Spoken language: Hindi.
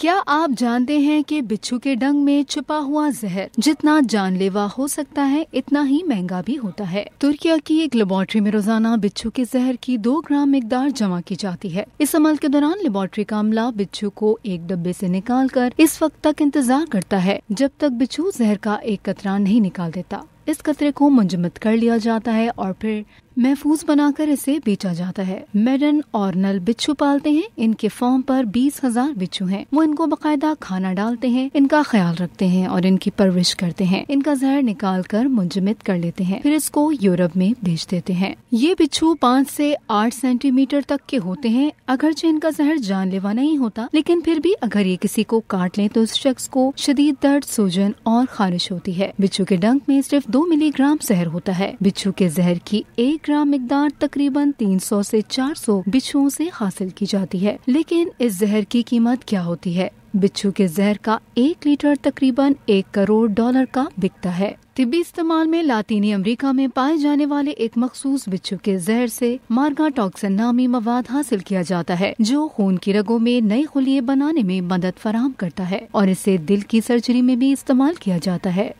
क्या आप जानते हैं कि बिच्छू के डंक में छुपा हुआ जहर जितना जानलेवा हो सकता है इतना ही महंगा भी होता है। तुर्की की एक लेबोरेटरी में रोजाना बिच्छू के जहर की 2 ग्राम मिकदार जमा की जाती है। इस अमल के दौरान लेबोरेटरी का अमला बिच्छू को एक डब्बे से निकालकर इस वक्त तक इंतजार करता है जब तक बिच्छू जहर का एक कतरा नहीं निकाल देता। इस कतरे को मुंजमद कर लिया जाता है और फिर महफूज बनाकर इसे बेचा जाता है। मेडन और नल बिच्छू पालते हैं। इनके फार्म पर 20,000 बिच्छू हैं। वो इनको बाकायदा खाना डालते हैं, इनका ख्याल रखते हैं और इनकी परवरिश करते हैं। इनका जहर निकाल कर मुंजमद कर लेते हैं, फिर इसको यूरोप में भेज देते हैं। ये बिच्छू 5 से 8 सेंटीमीटर तक के होते हैं। अगरचे इनका जहर जानलेवा नहीं होता, लेकिन फिर भी अगर ये किसी को काट लें तो उस शख्स को शदीद दर्द, सूजन और खारिश होती है। बिच्छू के डंक में सिर्फ 2 मिलीग्राम जहर होता है। बिच्छू के जहर की 1 ग्राम मिकदार तकरीबन 300 से 400 बिच्छुओं से हासिल की जाती है। लेकिन इस जहर की कीमत क्या होती है? बिच्छू के जहर का 1 लीटर तकरीबन $1 करोड़ का बिकता है। तिब्बी इस्तेमाल में लातीनी अमेरिका में पाए जाने वाले एक मखसूस बिच्छू के जहर से मार्गा टॉक्सिन नामी मवाद हासिल किया जाता है, जो खून की रगों में नई खुलिये बनाने में मदद फराहम करता है और इसे दिल की सर्जरी में भी इस्तेमाल किया जाता है।